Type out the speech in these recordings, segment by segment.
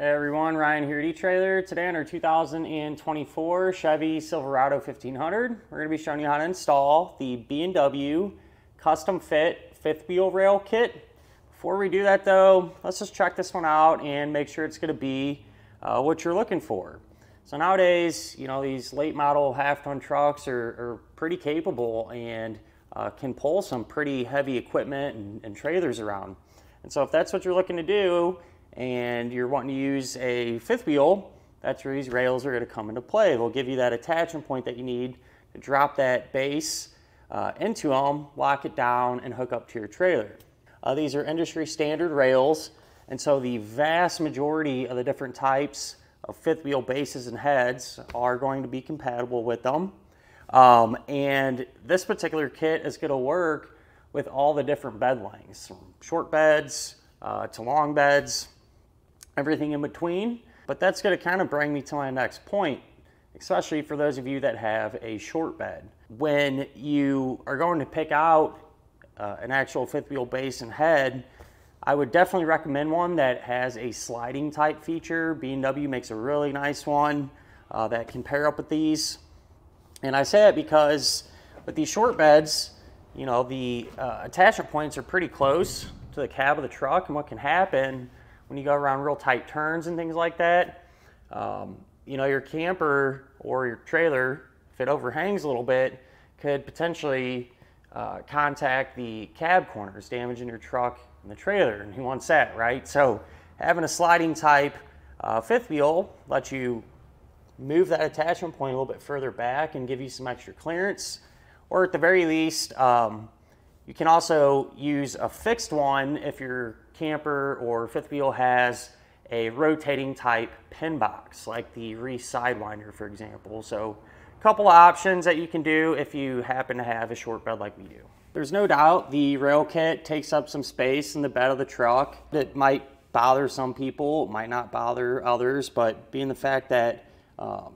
Hey everyone, Ryan here at eTrailer. Today on our 2024 Chevy Silverado 1500, we're going to be showing you how to install the B&W custom fit fifth wheel rail kit. Before we do that though, let's just check this one out and make sure it's going to be what you're looking for. So nowadays, you know, these late model half-ton trucks are pretty capable and can pull some pretty heavy equipment and trailers around. And so if that's what you're looking to do, and you're wanting to use a fifth wheel, that's where these rails are going to come into play. They'll give you that attachment point that you need to drop that base into them, lock it down, and hook up to your trailer. These are industry standard rails, and so the vast majority of the different types of fifth wheel bases and heads are going to be compatible with them. And this particular kit is going to work with all the different bed lengths, from short beds to long beds, everything in between. But that's going to kind of bring me to my next point, especially for those of you that have a short bed. When you are going to pick out an actual fifth wheel base and head, I would definitely recommend one that has a sliding type feature. B&W makes a really nice one that can pair up with these. And I say it because with these short beds, you know, the attachment points are pretty close to the cab of the truck, and what can happen when you go around real tight turns and things like that, you know, your camper or your trailer, if it overhangs a little bit, could potentially contact the cab corners, damaging your truck and the trailer, and who wants that, right? So having a sliding type fifth wheel lets you move that attachment point a little bit further back and give you some extra clearance, or at the very least, you can also use a fixed one if your camper or fifth wheel has a rotating type pin box, like the Reese Sidewinder, for example. So a couple of options that you can do if you happen to have a short bed like we do. There's no doubt the rail kit takes up some space in the bed of the truck. That might bother some people, it might not bother others, but being the fact that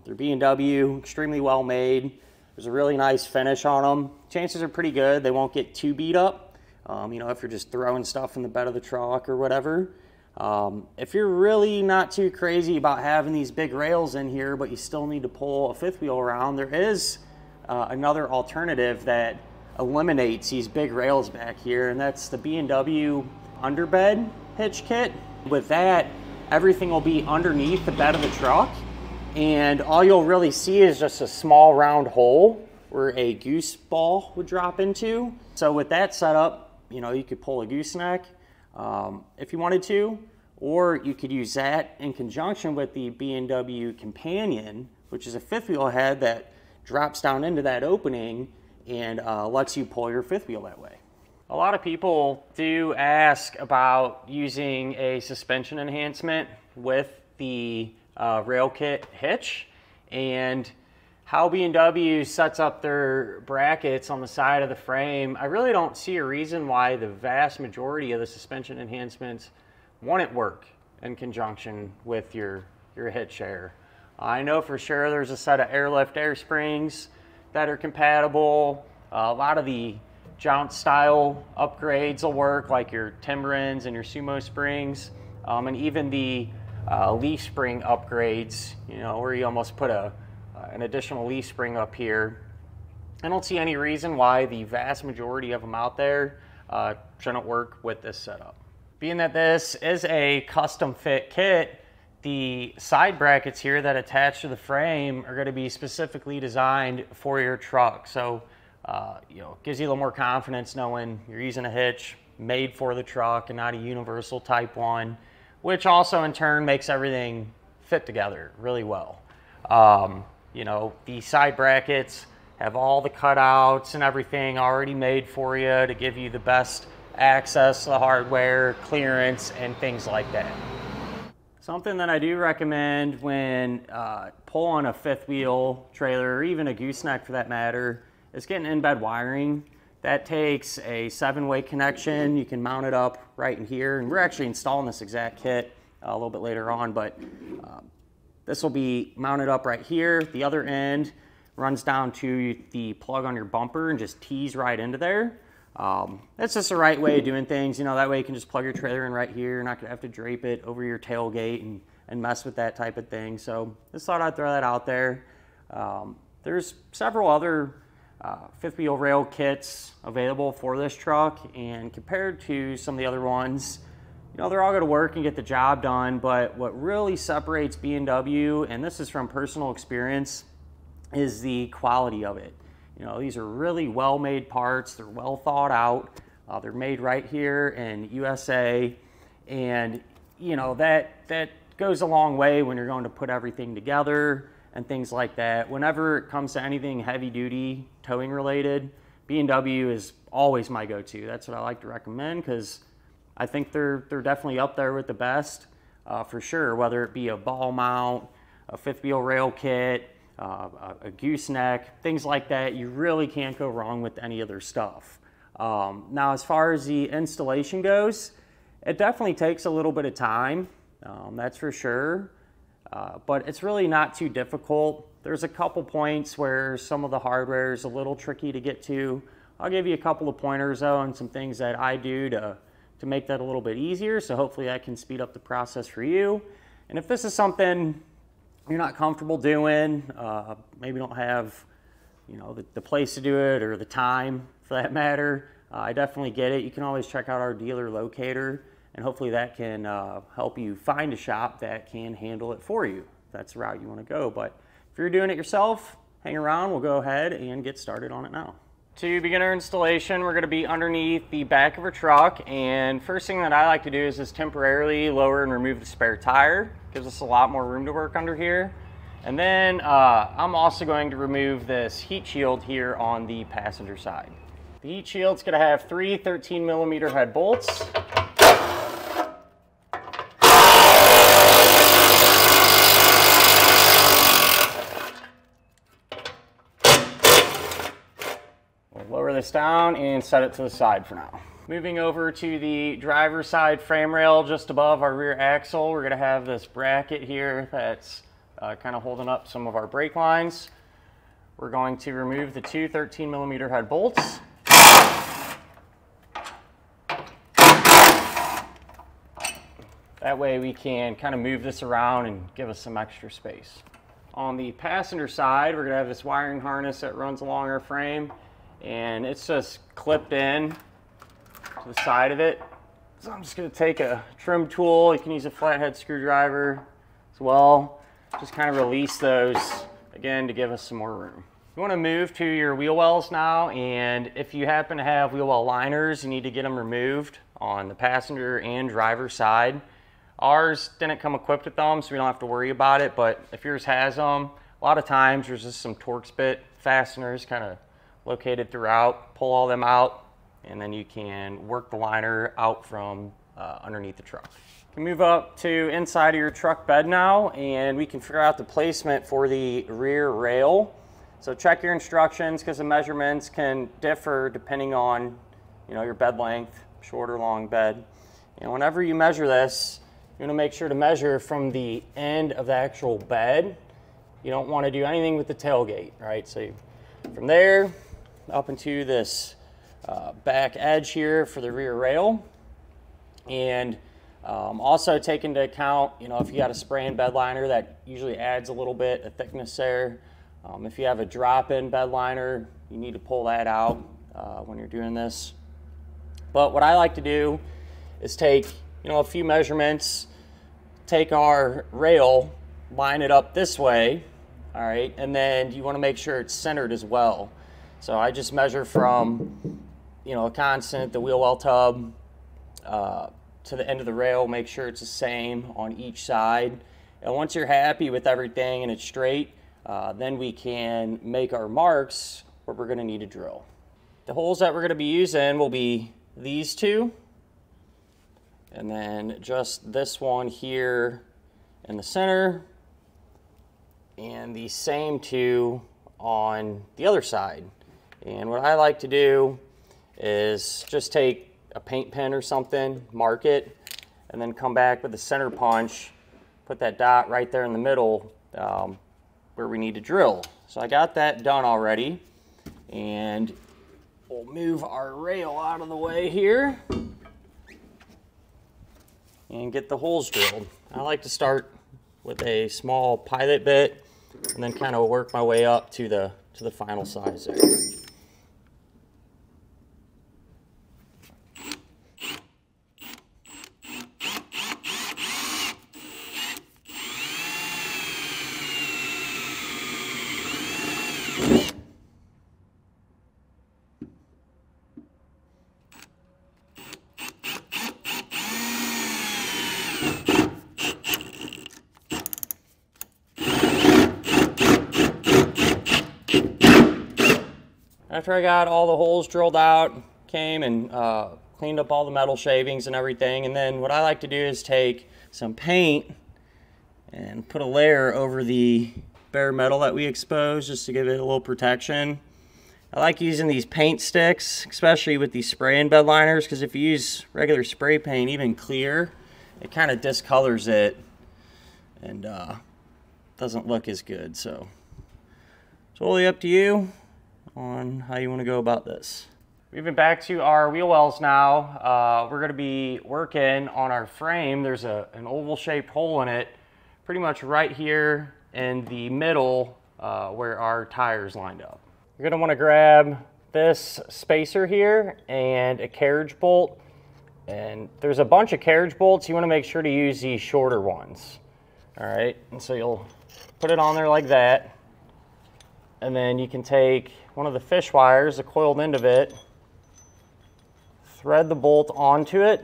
they're B&W, extremely well made, there's a really nice finish on them. Chances are pretty good they won't get too beat up, you know, if you're just throwing stuff in the bed of the truck or whatever. If you're really not too crazy about having these big rails in here, but you still need to pull a fifth wheel around, there is another alternative that eliminates these big rails back here, and that's the B&W underbed hitch kit. With that, everything will be underneath the bed of the truck, and all you'll really see is just a small round hole where a goose ball would drop into. So with that setup, you know, you could pull a gooseneck if you wanted to, or you could use that in conjunction with the B&W Companion, which is a fifth wheel head that drops down into that opening and lets you pull your fifth wheel that way. A lot of people do ask about using a suspension enhancement with the rail kit hitch, and how B&W sets up their brackets on the side of the frame. I really don't see a reason why the vast majority of the suspension enhancements wouldn't work in conjunction with your hitch share. I know for sure there's a set of airlift air springs that are compatible. A lot of the jounce style upgrades will work, like your Timberins and your Sumo springs, and even the leaf spring upgrades, you know, where you almost put an additional leaf spring up here. I don't see any reason why the vast majority of them out there shouldn't work with this setup. Being that this is a custom fit kit, the side brackets here that attach to the frame are going to be specifically designed for your truck. So, you know, it gives you a little more confidence knowing you're using a hitch made for the truck and not a universal type one, which also in turn makes everything fit together really well. You know, the side brackets have all the cutouts and everything already made for you to give you the best access to the hardware, clearance, and things like that. Something that I do recommend when pulling a fifth wheel trailer, or even a gooseneck for that matter, is getting in-bed wiring. That takes a 7-way connection. You can mount it up right in here, and we're actually installing this exact kit a little bit later on, but this will be mounted up right here. The other end runs down to the plug on your bumper and just tees right into there. That's just the right way of doing things. You know, that way you can just plug your trailer in right here. You're not gonna have to drape it over your tailgate and and mess with that type of thing. So just thought I'd throw that out there. There's several other fifth wheel rail kits available for this truck, and compared to some of the other ones, you know, they're all going to work and get the job done, but what really separates B&W, and this is from personal experience, is the quality of it. You know, these are really well-made parts. They're well thought out. They're made right here in USA, and you know, that goes a long way when you're going to put everything together and things like that. Whenever it comes to anything heavy-duty towing related, B&W is always my go-to. That's what I like to recommend, because I think they're definitely up there with the best, for sure, whether it be a ball mount, a fifth wheel rail kit, a gooseneck, things like that. You really can't go wrong with any of their stuff. Now, as far as the installation goes, it definitely takes a little bit of time, that's for sure, but it's really not too difficult. There's a couple points where some of the hardware is a little tricky to get to. I'll give you a couple of pointers though, and some things that I do to make that a little bit easier, so hopefully that can speed up the process for you. And if this is something you're not comfortable doing, maybe don't have, you know, the place to do it or the time for that matter, I definitely get it. You can always check out our dealer locator, and hopefully that can help you find a shop that can handle it for you, if that's the route you want to go. But if you're doing it yourself, hang around, we'll go ahead and get started on it now. To begin our installation, we're going to be underneath the back of our truck, and first thing that I like to do is just temporarily lower and remove the spare tire. Gives us a lot more room to work under here. And then I'm also going to remove this heat shield here on the passenger side. The heat shield's going to have 3 13mm head bolts. Lower this down and set it to the side for now. Moving over to the driver's side frame rail just above our rear axle, we're going to have this bracket here that's kind of holding up some of our brake lines. We're going to remove the 2 13mm head bolts. That way we can kind of move this around and give us some extra space. On the passenger side, we're going to have this wiring harness that runs along our frame, and it's just clipped in to the side of it. So I'm just going to take a trim tool. You can use a flathead screwdriver as well. Just kind of release those again to give us some more room. You want to move to your wheel wells now, and if you happen to have wheel well liners, you need to get them removed on the passenger and driver side. Ours didn't come equipped with them, so we don't have to worry about it, but if yours has them, a lot of times there's just some Torx bit fasteners kind of located throughout. Pull all them out, and then you can work the liner out from underneath the truck. You can move up to inside of your truck bed now, and we can figure out the placement for the rear rail. So check your instructions, because the measurements can differ depending on, you know, your bed length, short or long bed. And whenever you measure this, you want to make sure to measure from the end of the actual bed. You don't want to do anything with the tailgate, right? So from there up into this back edge here for the rear rail. And also take into account, you know, if you got a spray-in bed liner, that usually adds a little bit of thickness there. If you have a drop-in bed liner, you need to pull that out when you're doing this. But what I like to do is take, you know, a few measurements, take our rail, line it up this way, all right, and then you want to make sure it's centered as well. So I just measure from, you know, a constant, the wheel well tub, to the end of the rail, make sure it's the same on each side. And once you're happy with everything and it's straight, then we can make our marks where we're going to need to drill. The holes that we're going to be using will be these two, and then just this one here in the center, and the same two on the other side. And what I like to do is just take a paint pen or something, mark it, and then come back with a center punch, put that dot right there in the middle where we need to drill. So I got that done already, and we'll move our rail out of the way here and get the holes drilled. I like to start with a small pilot bit, and then kind of work my way up to the final size there. After I got all the holes drilled out, came and cleaned up all the metal shavings and everything, and then what I like to do is take some paint and put a layer over the bare metal that we exposed just to give it a little protection. I like using these paint sticks, especially with these spray and bed liners, because if you use regular spray paint, even clear, it kind of discolors it and doesn't look as good. So it's totally up to you on how you want to go about this. Moving back to our wheel wells now, we're going to be working on our frame. There's an oval shaped hole in it, pretty much right here in the middle where our tires lined up. You're going to want to grab this spacer here and a carriage bolt, and there's a bunch of carriage bolts. You want to make sure to use these shorter ones. All right, and so you'll put it on there like that, and then you can take one of the fish wires, the coiled end of it, thread the bolt onto it,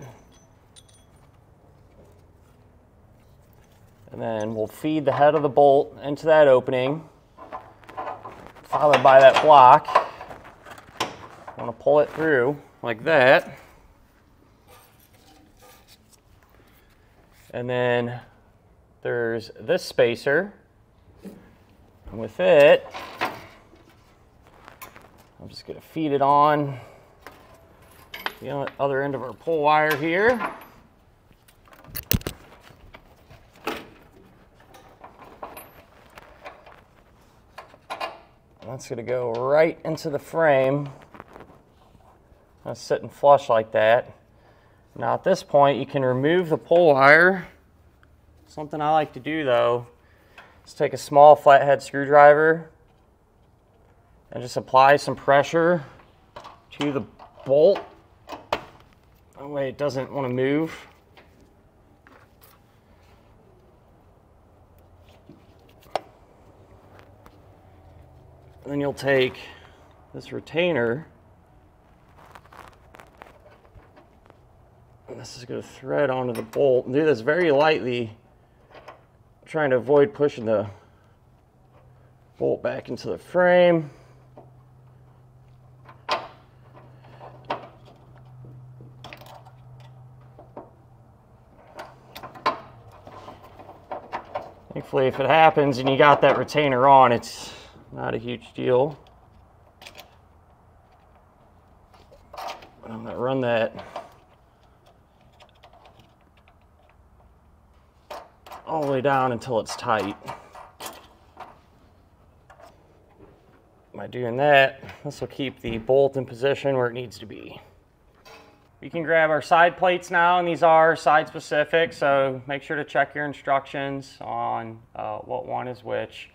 and then we'll feed the head of the bolt into that opening, followed by that block. I want to pull it through like that, and then there's this spacer, and with it, I'm just going to feed it on the other end of our pull wire here. That's going to go right into the frame. That's sitting flush like that. Now at this point, you can remove the pull wire. Something I like to do though is take a small flathead screwdriver and just apply some pressure to the bolt. That way it doesn't want to move. And then you'll take this retainer, and this is going to thread onto the bolt. And do this very lightly, trying to avoid pushing the bolt back into the frame. Thankfully, if it happens and you got that retainer on, it's not a huge deal. But I'm going to run that all the way down until it's tight. By doing that, this will keep the bolt in position where it needs to be. We can grab our side plates now, and these are side specific, so make sure to check your instructions on what one is which.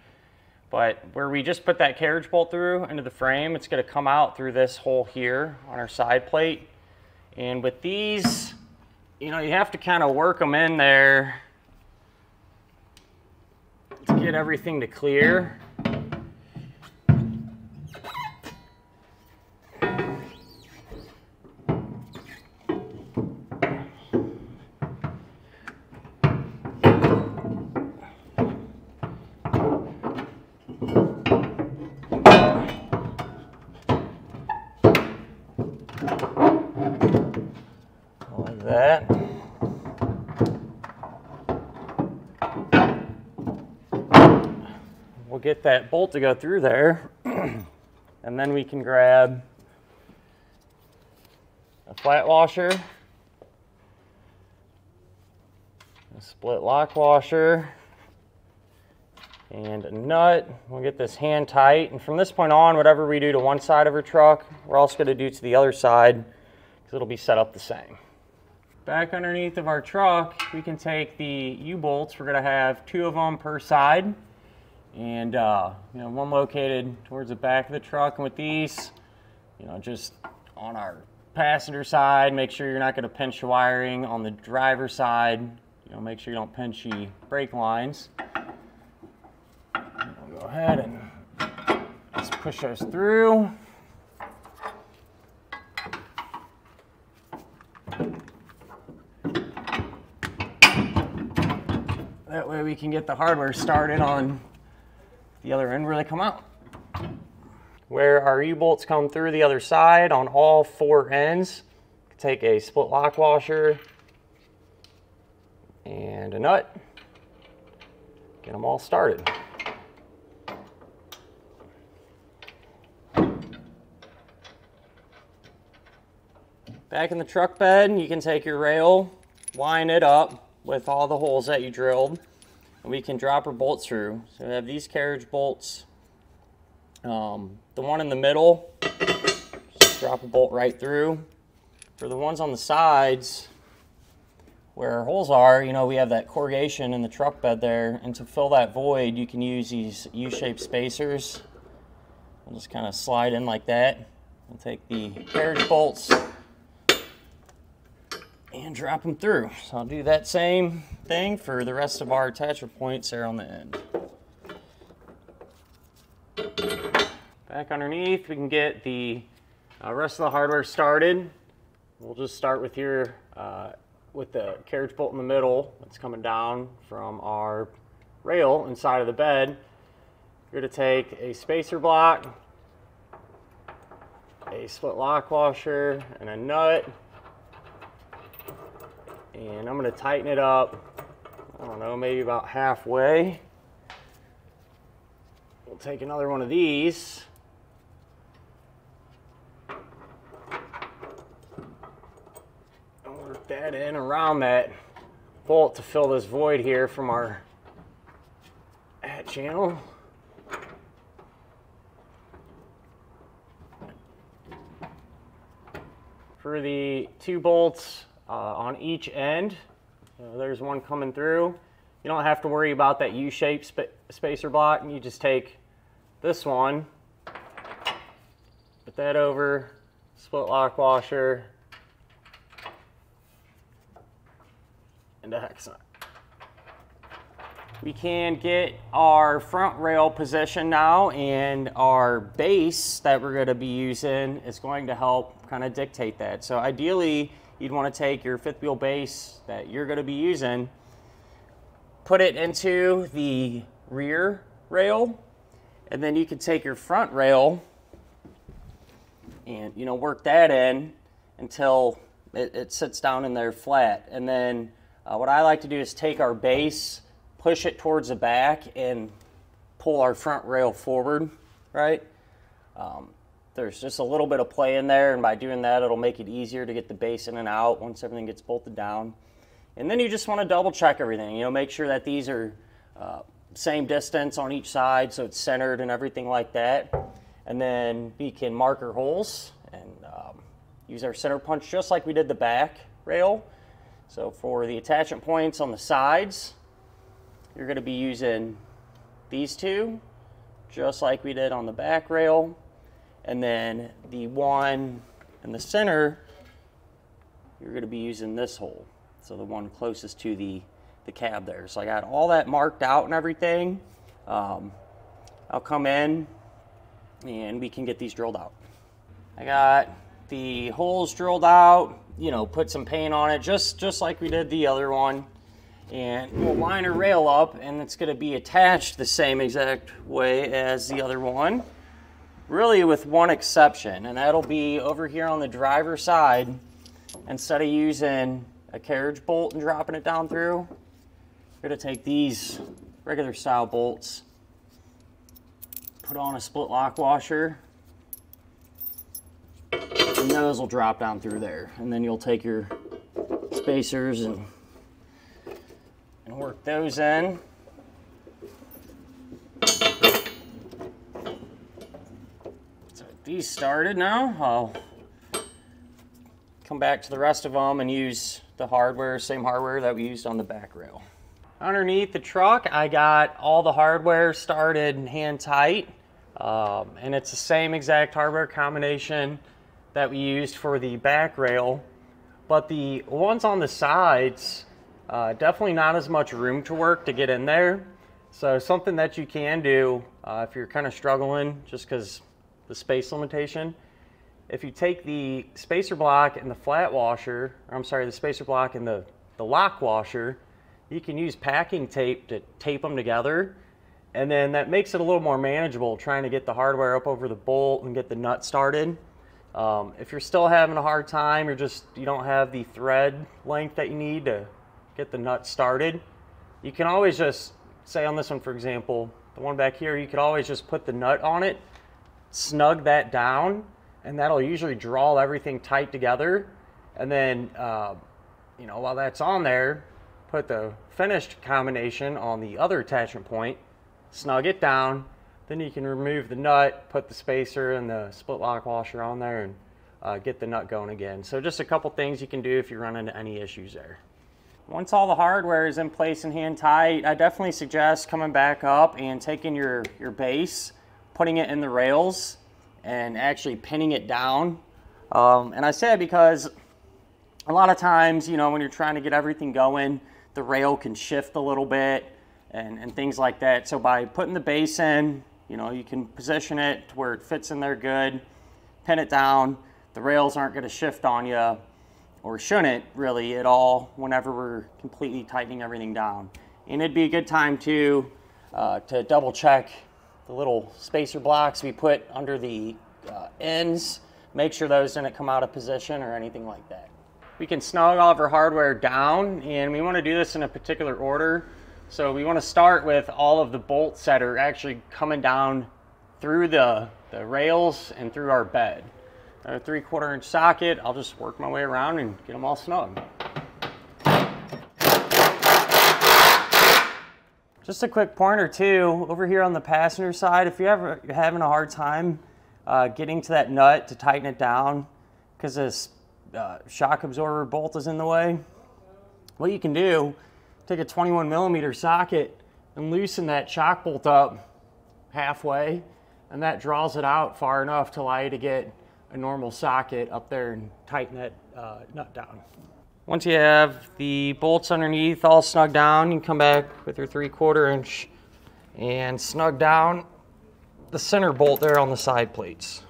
But where we just put that carriage bolt through into the frame, it's going to come out through this hole here on our side plate. And with these, you know, you have to kind of work them in there to get everything to clear. Like that. We'll get that bolt to go through there, and then we can grab a flat washer, a split lock washer, and a nut. We'll get this hand tight, and from this point on, whatever we do to one side of our truck, we're also going to do to the other side, because it'll be set up the same. Back underneath of our truck, we can take the U-bolts. We're going to have 2 of them per side, and one located towards the back of the truck. And with these, just on our passenger side, make sure you're not going to pinch the wiring. On the driver's side, make sure you don't pinch the brake lines. We'll go ahead and just push those through. That way we can get the hardware started on the other end where they come out. Where our U-bolts come through the other side on all 4 ends, take a split lock washer and a nut, get them all started. Back in the truck bed, you can take your rail, line it up with all the holes that you drilled, and we can drop our bolts through. So we have these carriage bolts. The one in the middle, just drop a bolt right through. For the ones on the sides, where our holes are, we have that corrugation in the truck bed there, and to fill that void, you can use these U-shaped spacers. We'll just kind of slide in like that. We'll take the carriage bolts and drop them through. So I'll do that same thing for the rest of our attachment points there on the end. Back underneath, we can get the rest of the hardware started. We'll just start with with the carriage bolt in the middle that's coming down from our rail inside of the bed. You're going to take a spacer block, a split lock washer, and a nut. And I'm going to tighten it up, I don't know, maybe about halfway. We'll take another one of these. And work that in around that bolt to fill this void here from our hat channel. For the 2 bolts on each end, there's one coming through. You don't have to worry about that U-shaped spacer block. You just take this one, put that over, split lock washer, and a hex nut. We can get our front rail position now, and our base that we're going to be using is going to help kind of dictate that. So ideally, you'd want to take your 5th wheel base that you're going to be using, put it into the rear rail, and then you can take your front rail and work that in until it sits down in there flat. And then what I like to do is take our base, push it towards the back, and pull our front rail forward, right? There's just a little bit of play in there, and by doing that, it'll make it easier to get the base in and out once everything gets bolted down. And then you just want to double check everything, make sure that these are same distance on each side, so it's centered and everything like that. And then we can mark our holes and use our center punch just like we did the back rail. So for the attachment points on the sides, you're going to be using these 2, just like we did on the back rail. And then the one in the center, you're going to be using this hole. So the one closest to the cab there. So I got all that marked out and everything. I'll come in and we can get these drilled out. I got the holes drilled out, put some paint on it, just like we did the other one. And we'll line our rail up, and it's going to be attached the same exact way as the other one. Really with one exception, and that'll be over here on the driver's side. Instead of using a carriage bolt and dropping it down through, we're going to take these regular style bolts, put on a split lock washer, and those will drop down through there. And then you'll take your spacers and work those in. These started now. I'll come back to the rest of them and use the hardware, same hardware that we used on the back rail. Underneath the truck, I got all the hardware started hand tight, and it's the same exact hardware combination that we used for the back rail, but the ones on the sides, definitely not as much room to work to get in there. So something that you can do if you're kind of struggling just because the space limitation, if you take the spacer block and the flat washer, or I'm sorry, the spacer block and the lock washer, you can use packing tape to tape them together, and then that makes it a little more manageable trying to get the hardware up over the bolt and get the nut started. If you're still having a hard time, you don't have the thread length that you need to get the nut started, you can always just, say on this one for example, the one back here, you could always just put the nut on it, snug that down, and that'll usually draw everything tight together. And then, you know, while that's on there, put the finished combination on the other attachment point, snug it down, then you can remove the nut, put the spacer and the split lock washer on there, and get the nut going again. So just a couple things you can do if you run into any issues there. Once all the hardware is in place and hand tight, I definitely suggest coming back up and taking your base, putting it in the rails, and actually pinning it down. And I say it because a lot of times, you know, when you're trying to get everything going, the rail can shift a little bit and things like that. So by putting the base in, you know, you can position it to where it fits in there good, pin it down. The rails aren't going to shift on you, or shouldn't really at all, whenever we're completely tightening everything down. And it'd be a good time too to double check the little spacer blocks we put under the ends. Make sure those didn't come out of position or anything like that. We can snug all of our hardware down, and we want to do this in a particular order. So we want to start with all of the bolts that are actually coming down through the rails and through our bed. A 3/4 inch socket, I'll just work my way around and get them all snug. Just a quick pointer too, over here on the passenger side, if you're having a hard time getting to that nut to tighten it down because this shock absorber bolt is in the way, what you can do, take a 21mm socket and loosen that shock bolt up halfway, and that draws it out far enough to allow you to get a normal socket up there and tighten that nut down. Once you have the bolts underneath all snug down, you can come back with your 3/4 inch and snug down the center bolt there on the side plates.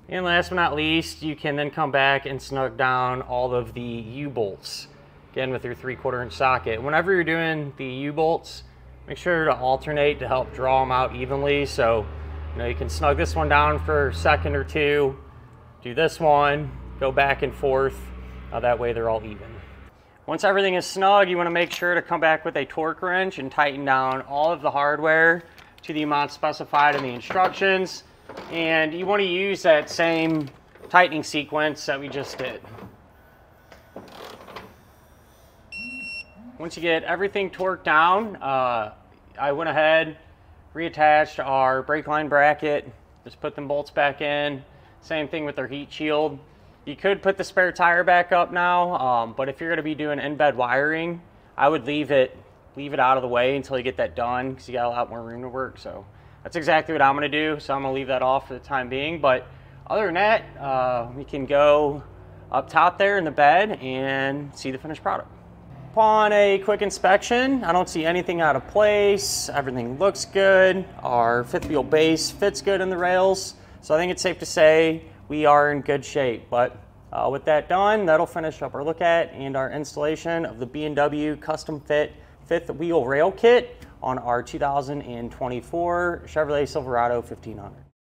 And last but not least, you can then come back and snug down all of the U-bolts, again with your 3/4 inch socket. Whenever you're doing the U-bolts, make sure to alternate to help draw them out evenly. So, you know, you can snug this one down for a second or two, do this one, go back and forth, that way they're all even. Once everything is snug, you want to make sure to come back with a torque wrench and tighten down all of the hardware to the amount specified in the instructions. And you want to use that same tightening sequence that we just did. Once you get everything torqued down, I went ahead, reattached our brake line bracket, just put them bolts back in. Same thing with our heat shield. You could put the spare tire back up now, but if you're going to be doing in-bed wiring, I would leave it out of the way until you get that done, because you got a lot more room to work. So that's exactly what I'm going to do. So I'm going to leave that off for the time being. But other than that, we can go up top there in the bed and see the finished product. Upon a quick inspection, I don't see anything out of place. Everything looks good. Our fifth wheel base fits good in the rails. So I think it's safe to say we are in good shape. But with that done, that'll finish up our look at and our installation of the B&W custom fit fifth wheel rail kit on our 2024 Chevrolet Silverado 1500.